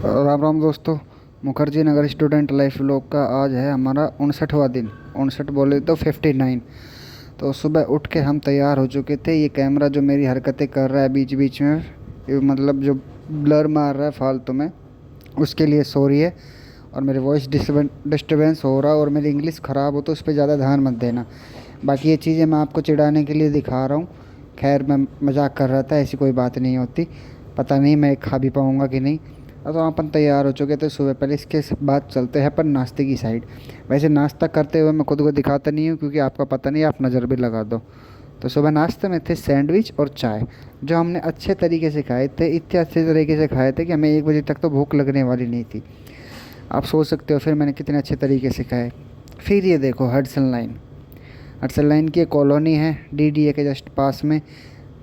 राम राम दोस्तों। Mukherjee Nagar student life vlog का आज है हमारा 59वां दिन। 59 बोले तो 59। तो सुबह उठ के हम तैयार हो चुके थे। ये कैमरा जो मेरी हरकतें कर रहा है बीच बीच में, ये मतलब जो ब्लर मार रहा है फालतू में, उसके लिए सॉरी है। और मेरे वॉइस डिस्टर्बेंस हो रहा है और मेरी इंग्लिश ख़राब हो तो उस पर ज़्यादा ध्यान मत देना। बाकी ये चीज़ें मैं आपको चिढ़ाने के लिए दिखा रहा हूँ। खैर मैं मजाक कर रहा था, ऐसी कोई बात नहीं होती। पता नहीं मैं खा भी पाऊँगा कि नहीं। तो अपन तैयार हो चुके थे सुबह। पहले इसके बाद चलते हैं अपन नाश्ते की साइड। वैसे नाश्ता करते हुए मैं खुद को दिखाता नहीं हूँ क्योंकि आपका पता नहीं, आप नज़र भी लगा दो। तो सुबह नाश्ते में थे सैंडविच और चाय, जो हमने अच्छे तरीके से खाए थे। इतने अच्छे तरीके से खाए थे कि हमें 1 बजे तक तो भूख लगने वाली नहीं थी। आप सोच सकते हो फिर मैंने कितने अच्छे तरीके से खाए। फिर ये देखो हडसन लाइन। हडसन लाइन की एक कॉलोनी है डीडीए के जस्ट पास में।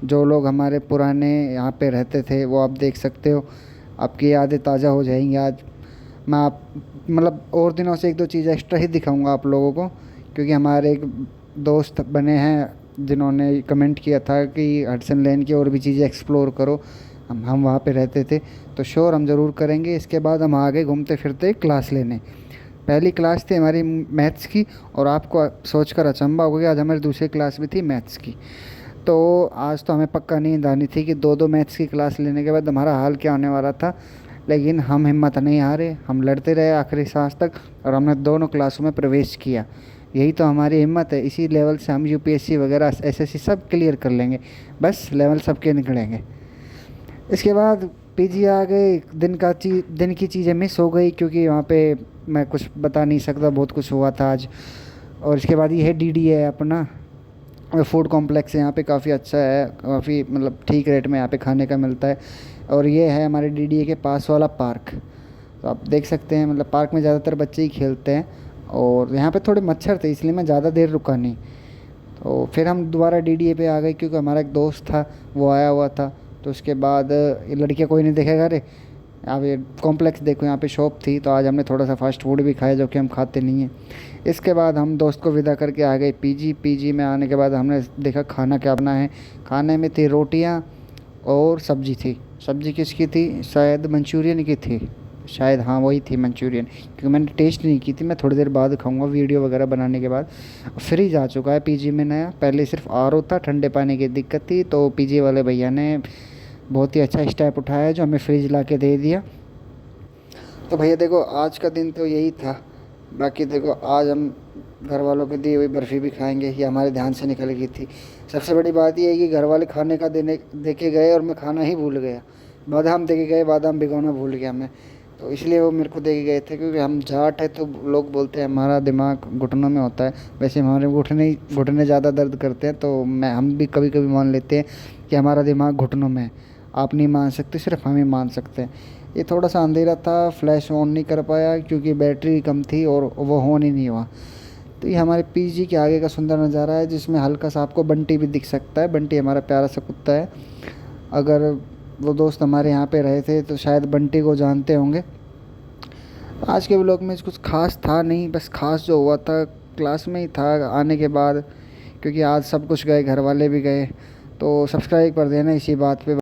जो लोग हमारे पुराने यहाँ पे रहते थे वो आप देख सकते हो। आपकी यादें ताज़ा हो जाएंगी आज। मैं आप मतलब और दिनों से 1-2 चीज़ एक्स्ट्रा ही दिखाऊंगा आप लोगों को, क्योंकि हमारे एक दोस्त बने हैं जिन्होंने कमेंट किया था कि हडसन लेन की और भी चीज़ें एक्सप्लोर करो। हम वहाँ पे रहते थे तो श्योर हम ज़रूर करेंगे। इसके बाद हम आगे घूमते फिरते क्लास लेने। पहली क्लास थी हमारी मैथ्स की, और आपको सोचकर अचंभा होगा कि आज हमारी दूसरी क्लास भी थी मैथ्स की। तो आज तो हमें पक्का नींद आनी थी कि 2-2 मैथ्स की क्लास लेने के बाद हमारा हाल क्या होने वाला था। लेकिन हम हिम्मत नहीं हारे, हम लड़ते रहे आखिरी सांस तक और हमने दोनों क्लासों में प्रवेश किया। यही तो हमारी हिम्मत है। इसी लेवल से हम यूपीएससी वगैरह एसएससी सब क्लियर कर लेंगे। बस लेवल सबके निकलेंगे। इसके बाद पीजी आ गए। दिन की चीज़ें मिस हो गई क्योंकि वहाँ पे मैं कुछ बता नहीं सकता, बहुत कुछ हुआ था आज। और इसके बाद ये है डीडीए है अपना फूड कॉम्प्लेक्स है। यहाँ पे काफ़ी अच्छा है, काफ़ी मतलब ठीक रेट में यहाँ पे खाने का मिलता है। और ये है हमारे डीडीए के पास वाला पार्क। तो आप देख सकते हैं मतलब पार्क में ज़्यादातर बच्चे ही खेलते हैं। और यहाँ पे थोड़े मच्छर थे इसलिए मैं ज़्यादा देर रुका नहीं। तो फिर हम दोबारा डीडीए पे आ गए क्योंकि हमारा एक दोस्त था वो आया हुआ था। तो उसके बाद ये लड़कियाँ कोई नहीं देखेगा रे। आप ये कॉम्प्लेक्स देखो, यहाँ पे शॉप थी तो आज हमने थोड़ा सा फास्ट फूड भी खाया जो कि हम खाते नहीं हैं। इसके बाद हम दोस्त को विदा करके आ गए पीजी। पीजी में आने के बाद हमने देखा खाना क्या बना है। खाने में थी रोटियाँ और सब्जी थी। सब्जी किसकी थी? शायद मंचूरियन की थी, शायद हाँ वही थी मंचूरियन, क्योंकि मैंने टेस्ट नहीं की थी। मैं थोड़ी देर बाद खाऊंगा वीडियो वगैरह बनाने के बाद। फ्रिज आ चुका है पीजी में नया। पहले सिर्फ आरओ था, ठंडे पानी की दिक्कत थी, तो पीजी वाले भैया ने बहुत ही अच्छा स्टेप उठाया है जो हमें फ्रिज ला के दे दिया। तो भैया देखो आज का दिन तो यही था। बाकी देखो आज हम घर वालों की दी हुई बर्फ़ी भी खाएंगे, ये हमारे ध्यान से निकल गई थी। सबसे बड़ी बात ये है कि घर वाले खाने का देने दे के गए और मैं खाना ही भूल गया। बादाम दे के गए, बादाम भिगोना भूल गया मैं। तो इसलिए वो मेरे को दे के गए थे, क्योंकि हम जाट है तो लोग बोलते हैं हमारा दिमाग घुटनों में होता है। वैसे हमारे घुटने ज़्यादा दर्द करते हैं, तो हम भी कभी कभी मान लेते हैं कि हमारा दिमाग घुटनों में है। आप नहीं मान सकते, सिर्फ हम ही मान सकते हैं। ये थोड़ा सा अंधेरा था, फ्लैश ऑन नहीं कर पाया क्योंकि बैटरी कम थी और वो ऑन ही नहीं हुआ। तो ये हमारे पीजी के आगे का सुंदर नज़ारा है जिसमें हल्का सा आपको बंटी भी दिख सकता है। बंटी हमारा प्यारा सा कुत्ता है। अगर वो दोस्त हमारे यहाँ पे रहे थे तो शायद बंटी को जानते होंगे। आज के व्लॉग में कुछ खास था नहीं, बस खास जो हुआ था क्लास में ही था आने के बाद, क्योंकि आज सब कुछ गए, घर वाले भी गए। तो सब्सक्राइब कर देना इसी बात पे।